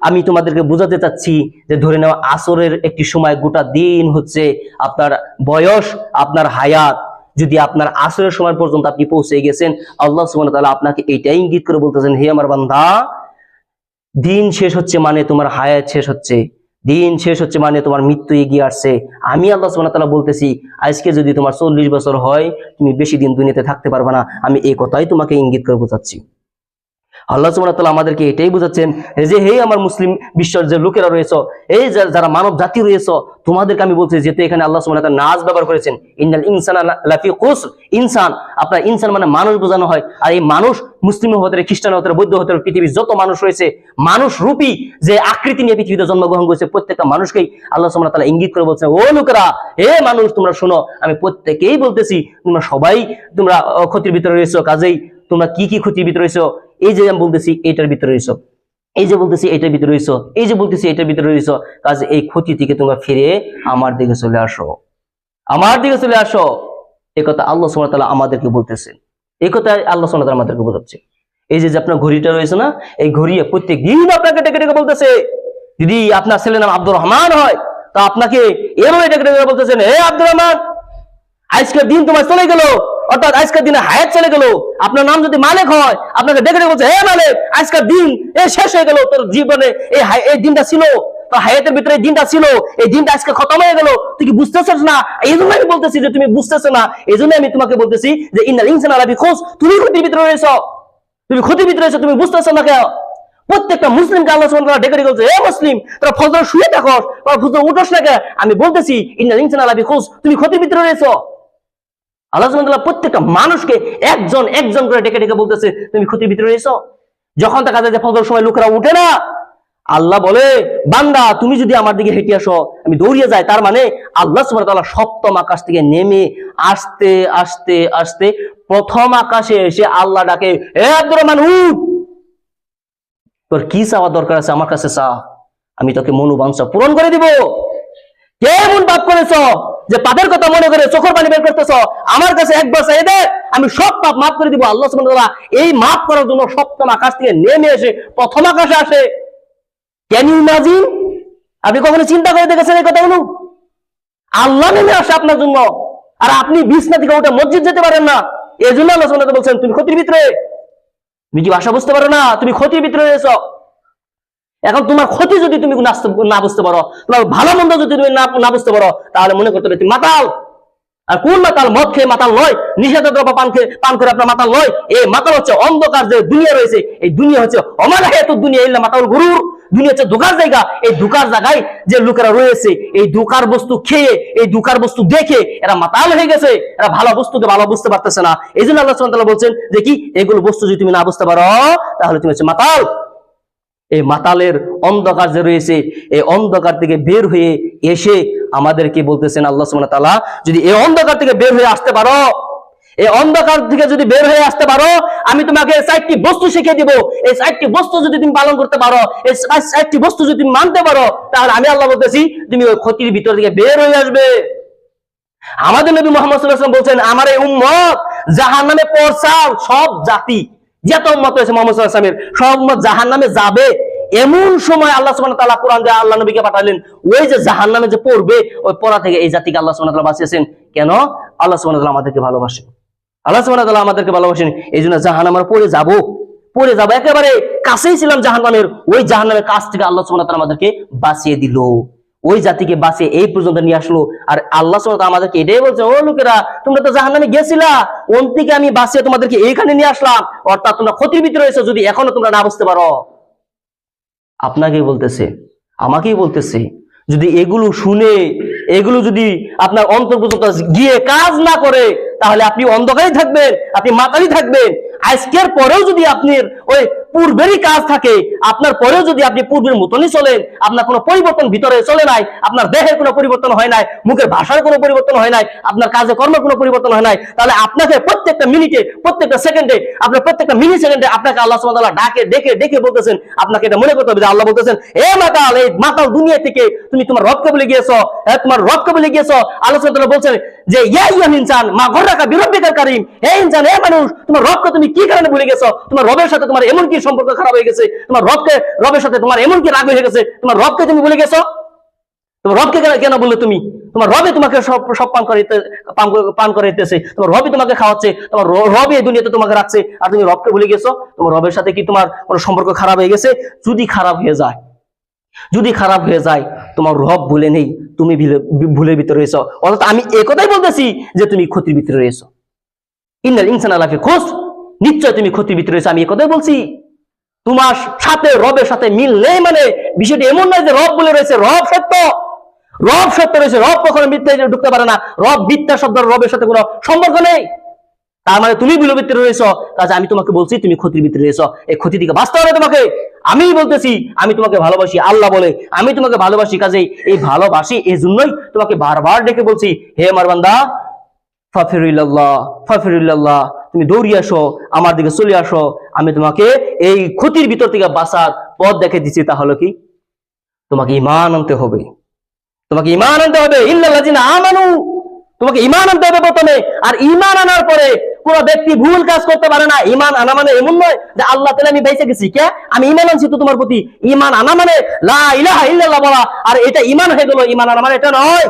আমি তোমাদেরকে বোঝাতে চাচ্ছি যে ধরে নেওয়া আসরের একটি সময় গোটা দিন হচ্ছে আপনার বয়স, আপনার হায়াত। যদি আপনার আসরের সময় পর্যন্ত আপনি পৌঁছে গেছেন, আল্লাহ সুবহানাহু ওয়া তাআলা আপনাকে এইটাই ইঙ্গিত করে বলতেছেন, হে আমার বান্দা, দিন শেষ হচ্ছে মানে তোমার হায়াত শেষ হচ্ছে, দিন শেষ হচ্ছে মানে তোমার মৃত্যু এগিয়ে আসছে। আমি আল্লাহ সুবহানাহু ওয়া তাআলা বলতেছি, আজকে যদি তোমার 40 বছর হয়, তুমি বেশি দিন দুনিয়াতে থাকতে পারবে না। আমি এই কথাই তোমাকে ইঙ্গিত করে বোঝাচ্ছি। আল্লাহ সুবহানাহু ওয়া তাআলা আমাদেরকে এটাই বোঝাচ্ছেন যে হে আমার মুসলিম বিশ্বের যে লোকেরা রয়েছে, এই যারা মানব জাতি রয়েছে, তোমাদেরকে আমি বলছি, যেহেতু এখানে আল্লাহ সুবহানাহু ওয়া তাআলা নাজ ব্যবহার করেছেন, ইন্নাল ইনসানা লাফি খুসর, ইনসান, আপনার ইনসান মানে মানুষ বোঝানো হয়। আর এই মানুষ মুসলিম হতে পারে, খ্রিস্টান হতে পারে, বৌদ্ধ হতে পারে, পৃথিবীর যত মানুষ রয়েছে, মানুষ রূপী যে আকৃতি নিয়ে পৃথিবীতে জন্মগ্রহণ করেছে, প্রত্যেকটা মানুষকেই আল্লাহ সুবহানাহু ওয়া তাআলা ইঙ্গিত করে বলছেন, ও লোকেরা, হে মানুষ, তোমরা শোনো, আমি প্রত্যেকেই বলতেছি, তোমরা সবাই তোমরা ক্ষতির ভিতরে রয়েছো। কাজেই তোমরা কি কি ক্ষতির ভিতরে রয়েছো? এই যে আমি বলতেছি এটার ভিতরে রয়েছো, এই যে বলতেছি এটার ভিতরে রয়েছো, এই যে বলতেছি এটার ভিতরে রয়েছো। কাজে এই ক্ষতি থেকে তোমরা ফিরে আমার দিকে চলে আসো, আমার দিকে চলে আসো। এই কথা আল্লাহ সুবহানাহু ওয়া তাআলা আমাদেরকে বলতেছেন, এই কথা আল্লাহ সুবহানাহু ওয়া তাআলা আমাদেরকে বোঝাচ্ছে। এই যে আপনার ঘড়িটা রয়েছে না, এই ঘড়ি প্রত্যেক দিন আপনাকে ডেকে ডেকে বলতেছে। যদি আপনার ছেলের নাম আব্দুর রহমান হয়, তা আপনাকে এভাবে ডেকে ডেকে বলতেছেন, হে আব্দুর রহমান, আজকের দিন তোমার চলে গেল, অর্থাৎ আজকের দিনে হায়াত চলে গেল। আপনার নাম যদি মালিক হয়, আপনাকে ডেকে ডেকে বলছে, হে মালিক, আজকের দিন শেষ হয়ে গেল, তোর জীবনে এই দিনটা ছিল, তোর হায়াতের ভিতরে এই দিনটা ছিল, এই দিনটা আজকে খতম হয়ে গেল, তুই কি বুঝতেছিস না? এই জন্য আমি বলতেছি যে তুমি বুঝতেছো না, এই জন্য আমি তোমাকে বলতেছি যে ইন্নাল ইনসানা লাফি খুসর, তুমি ক্ষতির ভিতরে রয়েছো, তুমি ক্ষতির ভিতরে রয়েছো, তুমি বুঝতেছো না কেন? প্রত্যেকটা মুসলিমকে আল্লাহ সুবহানাহু ওয়া তাআলা ডেকে ডেকে বলছে, হে মুসলিম, তোরা ফজর শুয়ে থাকস, তোরা ফজর উঠোস না কেন? আমি বলতেছি ইন্নাল ইনসানা লাফি খুসর, তুমি ক্ষতির ভিতরে রয়েছো। আল্লাহ সুবহানাহু ওয়া তাআলা প্রত্যেকটা মানুষকে একজন একজন করে ডেকে ডেকে বলতেছে, তুমি ক্ষতির ভিতরে রয়েছো। যখন দেখা যায় যে ফজর সময় লোকেরা উঠে না, আল্লাহ বলে, বান্দা, তুমি যদি আমার দিকে হেঁটে আসো, আমি দৌড়িয়ে যাই। তার মানে আল্লাহ সুবহানাহু ওয়া তাআলা সপ্তম আকাশ থেকে নেমে আস্তে আস্তে আস্তে প্রথম আকাশে এসে আল্লাহ ডাকে, হে আব্দুর রহমান, উঠ, তোর কি চাওয়া দরকার আছে আমার কাছে চা, আমি তোকে মনোবাঞ্ছা পূরণ করে দিব। কেমন পাপ করেছ যে পাপের কথা মনে করে চোখের পানি বের করতেছ? আমার কাছে একবার চাই দে, আমি সব পাপ মাফ করে দিব। আল্লাহ সুবহানাহু ওয়া তাআলা এই মাফ করার জন্য সপ্তম আকাশ থেকে নেমে এসে প্রথম আকাশে আসে। Can you imagine? আপনি কখনো চিন্তা করে দেখেছেন এই কথাগুলো? আল্লাহ নেমে আসে আপনার জন্য, আর আপনি বিছনা থেকে উঠে মসজিদ যেতে পারেন না। এই জন্য আল্লাহ সুবহানাহু ওয়া তাআলা বলছেন, তুমি ক্ষতির ভিতরে। তুমি কি ভাষা বুঝতে পারো না? তুমি ক্ষতির ভিতরে রয়েছো। এখন তোমার ক্ষতি যদি তুমি না বুঝতে পারো, তোমার ভালো মন্দ যদি তুমি না বুঝতে পারো, তাহলে মনে করতে হবে তুমি মাতাল। আর কোন মাতাল? মদ খেয়ে মাতাল নয়, নিষিদ্ধ দ্রব্য পান করে আপনার মাতাল নয়। এই মাতাল হচ্ছে অন্ধকার যে দুনিয়া রয়েছে, এই দুনিয়া হচ্ছে অমালাহাতুদ দুনিয়া ইল্লা মাতাউল গুরুর। দুনিয়া হচ্ছে ধোঁকার জায়গা। এই ধোঁকার জায়গায় যে লোকেরা রয়েছে, এই ধোঁকার বস্তু খেয়ে, এই ধোঁকার বস্তু দেখে এরা মাতাল হয়ে গেছে। এরা ভালো বস্তুকে ভালো বুঝতে পারতেছে না। এই জন্য আল্লাহ সুবহানাহু ওয়া তাআলা বলছেন যে কি, এগুলো বস্তু যদি তুমি না বুঝতে পারো, তাহলে তুমি হচ্ছে মাতাল। এই মাতালের অন্ধকার যে রয়েছে, এই অন্ধকার থেকে বের হয়ে এসে আমাদেরকে বলতেছেন আল্লাহ সুবহানাহু ওয়া তাআলা, যদি এই অন্ধকার থেকে বের হয়ে আসতে পারো, এই অন্ধকার থেকে যদি বের হয়ে আসতে পারো, আমি তোমাকে 4টি বস্তু শিখিয়ে দিব। এই 4টি বস্তু যদি তুমি পালন করতে পারো, এই 4টি বস্তু যদি তুমি মানতে পারো, তাহলে আমি আল্লাহ বলতেছি তুমি ওই ক্ষতির ভিতর থেকে বের হয়ে আসবে। আমাদের নবী মুহাম্মদ সাল্লাল্লাহু আলাইহি ওয়াসাল্লাম বলছেন, আমার এই উম্মত জাহান্নামে পড়ছাও, সব জাতি যত উম্মত হয়েছে মুহাম্মদ সাল্লাল্লাহু আলাইহি ওয়াসাল্লামের সব উম্মত জাহান্নামে যাবে। এমন সময় আল্লাহ সুবহানাহু ওয়া তাআলা কোরআন দিয়ে আল্লাহ নবীকে পাঠালেন, ওই যে জাহান্নামে যে পড়বে, ওই পড়া থেকে এই জাতিকে আল্লাহ সুবহানাহু ওয়া তাআলা বাঁচিয়েছেন। কেন? আল্লাহ সুবহানাহু ওয়া তাআলা আমাদেরকে ভালোবাসেন। আল্লাহ সুবহানাহু ওয়া তাআলা আমাদেরকে ভালোবাসেন, এই জন্য জাহান্নামে পড়ে যাব, একেবারে কাছেই ছিলাম জাহান্নামের, ওই জাহান্নামের কাছ থেকে আল্লাহ সুবহানাহু ওয়া তাআলা আমাদেরকে বাঁচিয়ে দিল, ওই জাতিকে বাঁচিয়ে এই পর্যন্ত নিয়ে আসলো। আর আল্লাহ সুবহানাহু ওয়া তাআলা আমাদেরকে এটাই বলছে, ও লোকেরা, তোমরা তো জাহান্নামে গেছিলা, ওন থেকে আমি বাঁচিয়ে তোমাদেরকে এইখানে নিয়ে আসলাম, অর্থাৎ তোমরা ক্ষতির ভিতরে রয়েছো যদি এখনো তোমরা না বুঝতে পারো। আপনাকেই বলতেছে, আমাকেই বলতেছে, যদি এগুলো শুনে, এগুলো যদি আপনার অন্তর পর্যন্ত গিয়ে কাজ না করে, তাহলে আপনি অন্ধকারই থাকবেন, আপনি মাতালি থাকবেন। আজকের পরেও যদি আপনার ওই পূর্বেরই কাজ থাকে, আপনার পরেও যদি আপনি পূর্বের মতনই চলেন, আপনার কোনো পরিবর্তন ভিতরে চলে নাই, আপনার দেহের কোনো পরিবর্তন হয় নাই, মুখের ভাষার কোনো পরিবর্তন হয় নাই, আপনার কাজে কর্মের কোনো পরিবর্তন হয় নাই, তাহলে আপনাকে প্রত্যেকটা মিনিটে, প্রত্যেকটা সেকেন্ডে, আপনার প্রত্যেকটা মিলি সেকেন্ডে আপনাকে আল্লাহ সুবহানাহু ওয়া তাআলা ডাকে ডেকে ডেকে বলতেছেন। আপনাকে এটা মনে করতে হবে যে আল্লাহ বলতেছেন, এ মাতাল, এই মাতাল দুনিয়া থেকে তুমি তোমার রবকে ভুলে গিয়েছো, তোমার রবকে ভুলে গিয়েছো। আল্লাহ সুবহানাহু ওয়া তাআলা বলছেন যে ইয়া আইয়ুহাল ইনসান মা গররাকা বিরাব্বিকাল কারীম, হে ইনসান, হে মানুষ, তোমার রবকে তুমি কি কারণে ভুলে গেছো? তোমার রবের সাথে তোমার এমন কি সম্পর্ক খারাপ হয়ে গেছে? তোমার রবের সাথে তোমার এমন কি রাগ হয়ে গেছে? তোমার রবকে তুমি ভুলে গেছো? তোমার রবকে কেন বললে তুমি? তোমার রবে তোমাকে সব পান করাইতেছে, তোমার রবই তোমাকে খাওয়াচ্ছে, তোমার রবই এই দুনিয়াতে তোমাকে রাখছে, আর তুমি রবকে ভুলে গেছো। তোমার রবের সাথে কি তোমার কোনো সম্পর্ক খারাপ হয়ে গেছে? যদি খারাপ হয়ে যায়, তোমার রব ভুলে নেই, তুমি ভুলের ভিতরে রয়েছো। অর্থাৎ আমি একথাই বলতেছি যে তুমি ক্ষতির ভিতরে রয়েছো। ইন্নাল ইনসানা লাফি খুসর, নিশ্চয় তুমি ক্ষতির ভিতরে রয়েছো, আমি একথাই বলছি। তোমার সাথে রবের সাথে মিল নেই, মানে বিষয়টি এমন নয় যে রব বলে রয়েছে, রব সত্য রয়েছে, রব কখনো মিথ্যা ঢুকতে পারে না, রব মিথ্যা শব্দ, রবের সাথে কোনো সম্পর্ক নেই। তার মানে তুমি ভুলের ভিতরে রয়েছো, কাজে আমি তোমাকে বলছি তুমি ক্ষতির ভিতরে রয়েছো, এই ক্ষতি থেকে বাঁচতে হবে তোমাকে। আমি বলতেছি আমি তোমাকে ভালোবাসি, আল্লাহ বলে আমি তোমাকে ভালোবাসি, কাজে এই ভালোবাসি, এই জন্যই তোমাকে বারবার ডেকে বলছি, হে আমার বান্দা, ফাফিরুল্লাহ, তুমি দৌড়িয়ে আসো, আমার দিকে চলে আসো, আমি তোমাকে এই ক্ষতির ভিতর থেকে বাঁচার পথ দেখে দিচ্ছি। তাহলে কি? তোমাকে ঈমান আনতে হবে, ইল্লাল্লাযিনা আমানু, তোমাকে ঈমান আনতে হবে প্রথমে। আর ঈমান আনার পরে কোন ব্যক্তি ভুল কাজ করতে পারে না। ঈমান আনা মানে এমন নয় যে আল্লাহ তাআলা আমি বেঁচে গেছি, কে আমি ঈমান আনছি তো তোমার প্রতি। ঈমান আনা মানে লা ইলাহা ইল্লাল্লাহ বলা, আর এটা ঈমান হয়ে গেল। ঈমান আনা মানে এটা নয়।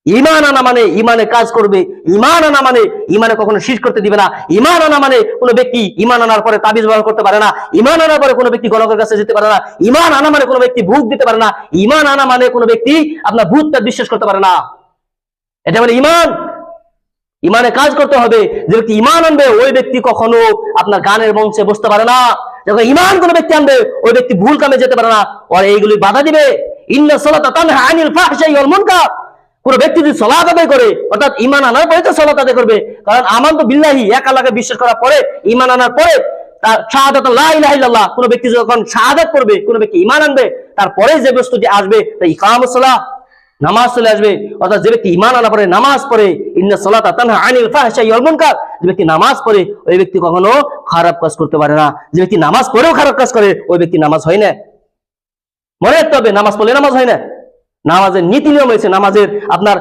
ঈমান আনা মানে ঈমানে কাজ করবে, ঈমান আনা মানে ঈমানে কখনো শিরক করতে দিবে না। ঈমান আনা মানে কোনো ব্যক্তি ঈমান আনার পরে তাবিজ ব্যবহার করতে পারে না। ঈমান আনার পরে কোনো ব্যক্তি গণকের কাছে যেতে পারে না। ঈমান আনা মানে কোনো ব্যক্তি ভূত দিতে পারে না। ঈমান আনা মানে কোনো ব্যক্তি আপনার ভূতটা বিশ্বাস করতে পারে না। এটা মানে ঈমান। ঈমানে কাজ করতে হবে। যে ব্যক্তি ঈমান আনবে ওই ব্যক্তি কখনো আপনার গানের মঞ্চে বসতে পারে না। যখন ঈমান কোনো ব্যক্তি আনবে ওই ব্যক্তি ভুল কামে যেতে পারে না, আর এইগুলি বাধা দিবে। ইন্নাস সালাতা তানহা আনিল ফাহশাই ওয়াল মুনকার, কোন ব্যক্তি যদি সালাত আদায় করে, অর্থাৎ ঈমান আনার পরে তো সালাত আদায় করবে, কারণ আমানতু বিল্লাহি, এক আল্লাহকে বিশ্বাস করার পরে, ঈমান আনার পরে তার শাহাদাত লা ইলাহা ইল্লাল্লাহ, কোন ব্যক্তি যখন শাহাদাত করবে, কোন ব্যক্তি ঈমান আনবে, তারপরে যে বস্তুটি আসবে তা ইকামুস সালাহ, নামাজ চলে আসবে। অর্থাৎ যে ব্যক্তি ঈমান আনার পরে নামাজ পড়ে, ইন্নাস সালাতা তানহা আনিল ফাহশাই ওয়াল মুনকার, যে ব্যক্তি নামাজ পড়ে ওই ব্যক্তি কখনো খারাপ কাজ করতে পারে না। যে ব্যক্তি নামাজ পড়েও খারাপ কাজ করে ওই ব্যক্তি নামাজ হয় না। মনে রাখতে হবে, নামাজ পড়লে নামাজ হয় না। নামাজের নীতি নিয়ম রয়েছে, নামাজের আপনার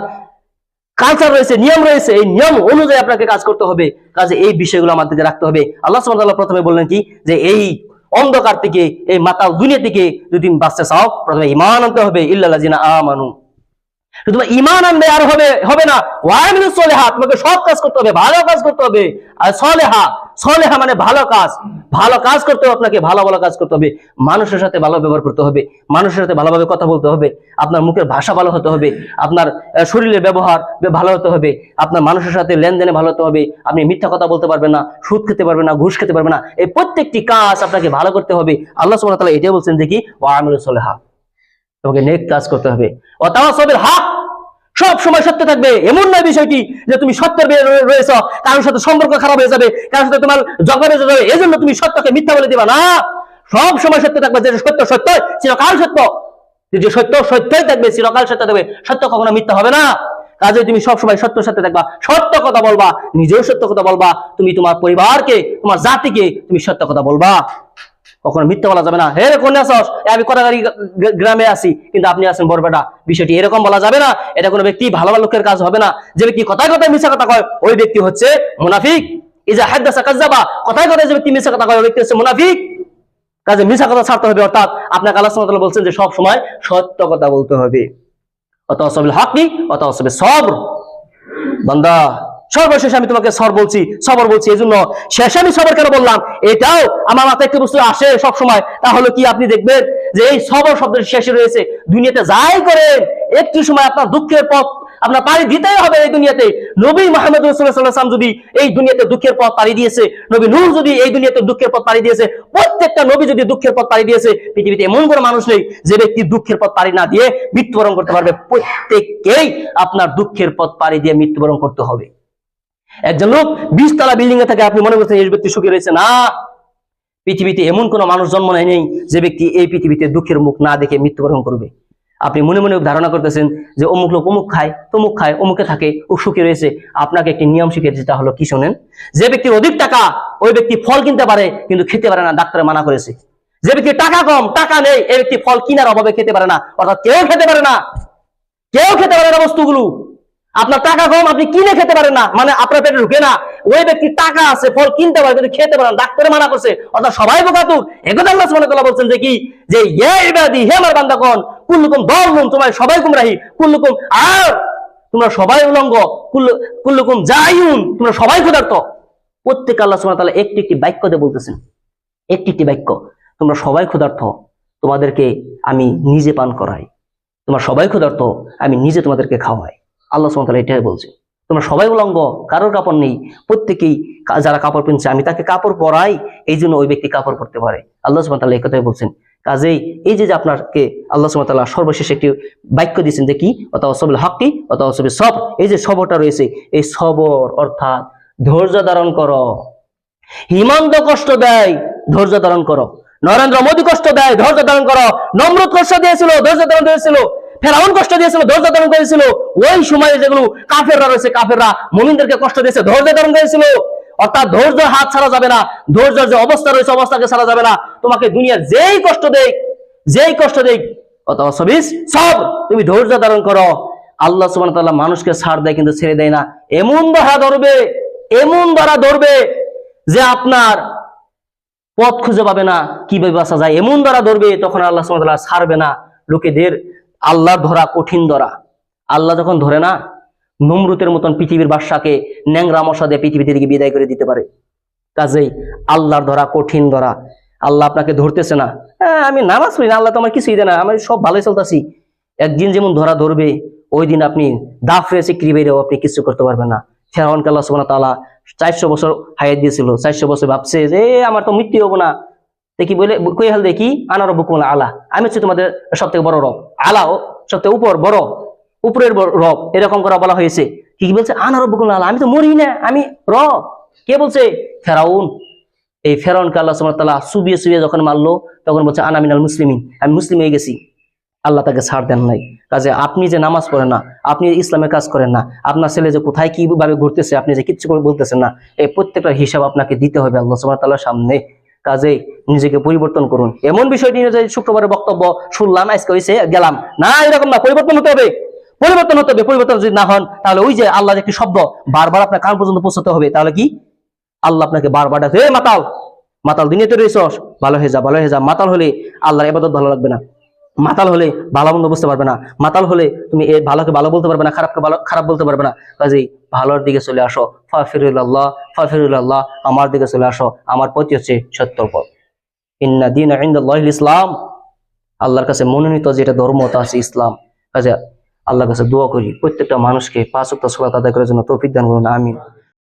কালচার রয়েছে, নিয়ম রয়েছে, এই নিয়ম অনুযায়ী আপনাকে কাজ করতে হবে। কাজে এই বিষয়গুলো আমাদেরকে রাখতে হবে। আল্লাহ সুবহানাহু ওয়া তাআলা প্রথমে বললেন কি, যে এই অন্ধকার থেকে, এই মাতাল দুনিয়া থেকে যদি তুমি বাঁচতে চাও, প্রথমে ঈমান আনতে হবে। ইল্লাল্লাযিনা আমানু, তোমার ঈমান আনবে আর হবে না। ওয়ামিলুস সলিহাত, তোমাকে সৎ কাজ করতে হবে, ভালো কাজ করতে হবে। আর সলেহা মানে ভালো কাজ। ভালো কাজ করতে হবে, আপনাকে ভালো কাজ করতে হবে। মানুষের সাথে ভালো ব্যবহার করতে হবে, মানুষের সাথে ভালোভাবে কথা বলতে হবে, আপনার মুখের ভাষা ভালো হতে হবে, আপনার শরীরের ব্যবহার ভালো হতে হবে, আপনার মানুষের সাথে লেনদেনে ভালো হতে হবে। আপনি মিথ্যা কথা বলতে পারবেন না, সুদ খেতে পারবেন না, ঘুষ খেতে পারবেন না। এই প্রত্যেকটি কাজ আপনাকে ভালো করতে হবে। আল্লাহ সুবহানাহু ওয়া তাআলা এটাই বলছেন যে কি, ওয়ামিলুস সলিহাত, তোমাকে নেক কাজ করতে হবে। ও তাওয়াসাবিল হক, সব সময় সত্য থাকবে। এমন নয় বিষয়টি যে তুমি সত্যের রয়েছ, কারোর সাথে সম্পর্ক খারাপ হয়ে যাবে, কারোর সাথে তোমার ঝগড়া হয়ে যাবে, এই জন্য তুমি সত্যকে মিথ্যা বলে দিবা না। সব সময় সত্য থাকবে। যে সত্য চিরকাল সত্য, যে সত্যই থাকবে, চিরকাল সত্য থাকবে। সত্য কখনো মিথ্যা হবে না। কাজে তুমি সবসময় সত্যের সাথে থাকবা, সত্য কথা বলবা, নিজেও সত্য কথা বলবা, তুমি তোমার পরিবারকে, তোমার জাতিকে তুমি সত্য কথা বলবা, কখনো মিথ্যা বলা যাবে না। হে কোন আসস, আমি কোটাগাড়ি গ্রামে আছি কিন্তু আপনি আছেন বরপেটা, বিষয়টি এরকম বলা যাবে না। এটা কোনো ব্যক্তি ভালো ভালো লোকের কাজ হবে না। যে ব্যক্তি কথায় কথায় মিথ্যা কথা কয় ওই ব্যক্তি হচ্ছে মুনাফিক। ইজা হাদাসা কাযাবা, কথায় কথায় যে ব্যক্তি মিথ্যা কথা কয় ওই ব্যক্তি হচ্ছে মুনাফিক। কাজে মিথ্যা কথা ছাড়তে হবে, অর্থাৎ আপনাকে আল্লাহ সুবহানাহু ওয়া তাআলা বলছেন যে সব সময় সত্য কথা বলতে হবে। ওয়াতাওয়াসাবিল হাক্কি ওয়াতাওয়াসাবিস সবর। বান্দা সর্বশেষ আমি তোমাকে সবর বলছি, এই জন্য শেষে আমি সবর কেন বললাম এটাও আমার মাথায় একটি বস্তু আসে সব সময়। তাহলে কি আপনি দেখবেন যে এই সবর শব্দের শেষে রয়েছে দুনিয়াতে যাই করেন একটু সময় আপনার দুঃখের পথ আপনার পাড়ি দিতেই হবে। এই দুনিয়াতে নবী মুহাম্মদ রাসূলুল্লাহ সাল্লাল্লাহু আলাইহি ওয়াসাল্লাম যদি এই দুনিয়াতে দুঃখের পথ পাড়ি দিয়েছে, নবী নূহ যদি এই দুনিয়াতে দুঃখের পথ পাড়ি দিয়েছে, প্রত্যেকটা নবী যদি দুঃখের পথ পাড়ি দিয়েছে, পৃথিবীতে এমন কোনো মানুষ নেই যে ব্যক্তি দুঃখের পথ পাড়ি না দিয়ে মৃত্যুবরণ করতে পারবে। প্রত্যেককেই আপনার দুঃখের পথ পাড়ি দিয়ে মৃত্যুবরণ করতে হবে। একজন লোক 20 তলা বিল্ডিং এ থাকে, আপনি মনে করছেন এই ব্যক্তি সুখী রয়েছে, না। পৃথিবীতে এমন কোন মানুষ জন্ম নেই যে ব্যক্তি এই পৃথিবীতে দুঃখের মুখ না দেখে মৃত্যুবরণ করবে। আপনি মনে মনে ধারণা করতেছেন যে অমুক লোক অমুক খায়, তমুক খায়, অমুকে থাকে, ও সুখী রয়েছে। আপনাকে একটি নিয়ম শিখিয়ে দিতে হলো, কি শোনেন? যে ব্যক্তির অধিক টাকা ওই ব্যক্তি ফল কিনতে পারে কিন্তু খেতে পারে না, ডাক্তারে মানা করেছে। যে ব্যক্তির টাকা কম, টাকা নেই, এই ব্যক্তি ফল কিনার অভাবে খেতে পারে না, অর্থাৎ কেউ খেতে পারে না বস্তুগুলো। আপনার টাকা কম, আপনি কিনে খেতে পারেন না, মানে আপনার পেটে ঢুকে না। ওই ব্যক্তির টাকা আছে, ফল কিনতে পারে কিন্তু খেতে পারে না, ডাক্তারে মানা করছে, অর্থাৎ সবাই বোকাতুর। একথা আল্লাহ সুবহানাহু ওয়া তাআলা বলছেন যে কি, যে ইয়া ইবাদি, হে আমার বান্দাগণ, কুল্লুকুম দাল্লুন, তোমরা সবাই গুমরাহি, কুল্লুকুম আর তোমরা সবাই উলঙ্গ, কুল্লুকুম জাইউন, তোমরা সবাই ক্ষুধার্ত। প্রত্যেক আল্লাহ সুবহানাহু ওয়া তাআলা একটি একটি বাক্য দিয়ে বলতেছেন, একটি একটি বাক্য, তোমরা সবাই ক্ষুধার্ত, তোমাদেরকে আমি নিজে পান করাই, তোমরা সবাই ক্ষুধার্ত, আমি নিজে তোমাদেরকে খাওয়াই। আল্লাহ সুবহানাহু ওয়া তাআলা এটাই বলছে। তোমরা সবাই উলঙ্গ, কারোর কাপড় নেই, প্রত্যেকেই যারা কাপড় পিনছে আমি তাকে কাপড় পরাই, এই জন্য ওই ব্যক্তি কাপড় পরতে পারে। আল্লাহ সুবহানাহু ওয়া তাআলা এই কথাই বলছেন। কাজেই এই যে আপনাকে আল্লাহ সুবহানাহু ওয়া তাআলা সর্বশেষ একটি বাক্য দিয়েছেন যে কি, ওয়াতাওয়াসাবিল হাক্কি ওয়াতাওয়াসাবিস সবর। এই যে সবরটা রয়েছে, এই সবর অর্থাৎ ধৈর্য ধারণ করো। হিমন্ত কষ্ট দেয়, ধৈর্য ধারণ করো। নরেন্দ্র মোদী কষ্ট দেয়, ধৈর্য ধারণ করো। নমরুদ কষ্ট দিয়েছিল, ধৈর্য ধারণ করেছিল। ফেরাউন কষ্ট দিয়েছিল, ধৈর্য ধারণ করেছিল। ওই সময়ে যেগুলো কাফেররা রয়েছে, কাফেররা মুমিনদেরকে কষ্ট দিয়েছে, ধৈর্য ধারণ করেছিল। অর্থাৎ ধৈর্য হাত ছাড়া যাবে না, ধৈর্যের যে অবস্থা রয়েছে অবস্থাকে ছাড়া যাবে না। তোমাকে দুনিয়ার যেই কষ্ট দেখ ওয়াতাওয়াসাবিস সবর, তুমি ধৈর্য ধারণ করো। আল্লাহ সুবহানাহু ওয়া তাআলা মানুষকে ছাড় দেয় কিন্তু ছেড়ে দেয় না। এমন ধরা ধরবে যে আপনার পথ খুঁজে পাবে না, কিভাবে বাঁচা যায়, এমন ধরা ধরবে, তখন আল্লাহ সুবহানাহু ওয়া তাআলা ছাড়বে না। লোকেদের আল্লাহর ধরা কঠিন ধরা। আল্লাহ যখন ধরে না, নমরুদের মতন পৃথিবীর বাদশাকে ন্যাংরা মশা দিয়ে পৃথিবী থেকে বিদায় করে দিতে পারে। কাজেই আল্লাহর ধরা কঠিন ধরা। আল্লাহ আপনাকে ধরতেছে না, আমি নামাজ পড়ি না, আল্লাহ তো আমার কিছুই দেয় না, আমি সব ভালোই চলতেছি। একদিন যেমন ধরা ধরবে, ওই দিন আপনি দাফরে চিকরি বেরেও আপনি কিছু করতে পারবেন না। ফেরাউনকে আল্লাহ সুবহানাহু ওয়া তাআলা 400 বছর হায়াত দিয়েছিল। 400 বছর ভাবছে যে আমার তো মৃত্যু হবো না, দেখি বলে কই হাল দেখি, আনা রাব্বুকুমুল আলা, আমি হচ্ছে তোমাদের সব থেকে বড় রব। আলা সব থেকে উপর, বড়, উপরের রব, এরকম করা বলা হয়েছে। কি বলছে? আনা রাব্বুকুমুল আলা, আমি তো মরি না, আমি রব। কে বলছে? ফেরাউন। এই ফেরাউনকে আল্লাহ সুবহানাহু ওয়া তাআলা সুবিয়ে যখন মারলো, তখন বলছে আনা মিনাল মুসলিমিন, আমি মুসলিম হয়ে গেছি। আল্লাহ তাকে ছাড় দেন নাই। কাজে আপনি যে নামাজ পড়েন না, আপনি ইসলামের কাজ করেন না, আপনার ছেলে যে কোথায় কিভাবে ঘুরতেছে, আপনি যে কিচ্ছু বলতেছেন না, এই প্রত্যেকটা হিসাব আপনাকে দিতে হবে আল্লাহ সুবহানাহু ওয়া তাআলার সামনে। কাজে নিজেকে পরিবর্তন করুন। এমন বিষয়টি নিয়ে যে শুক্রবারের বক্তব্য শুনলাম, আজকে হয়েছে গেলাম না, এরকম না। পরিবর্তন হতে হবে। পরিবর্তন যদি না হন, তাহলে ওই যে আল্লাহর একটি শব্দ বারবার আপনার কান পর্যন্ত পৌঁছতে হবে। তাহলে কি? আল্লাহ আপনাকে বারবার ডাকে, হে মাতাল দুনিয়াতে রয়েছস, ভালো হয়ে যা। মাতাল হলে আল্লাহর ইবাদত ভালো লাগবে না। মাতাল হলে ভালো মন্দ বুঝতে পারবে না। মাতাল হলে তুমি এই ভালোকে ভালো বলতে পারবে না, খারাপকে খারাপ বলতে পারবে না। কাজেই ভালোর দিকে চলে আসো। ফাফিরুল্লাহ, আমার দিকে চলে আসো। আমার পথই হচ্ছে সত্যর পথ। ইন্না দীনা ইনদাল্লাহিল ইসলাম, আল্লাহর কাছে মনোনীত যেটা ধর্ম তা আছে ইসলাম। কাজে আল্লাহর কাছে দোয়া করি প্রত্যেকটা মানুষকে 5 ওয়াক্ত সালাত আদায় করার জন্য তৌফিক দান করুন। আমিন।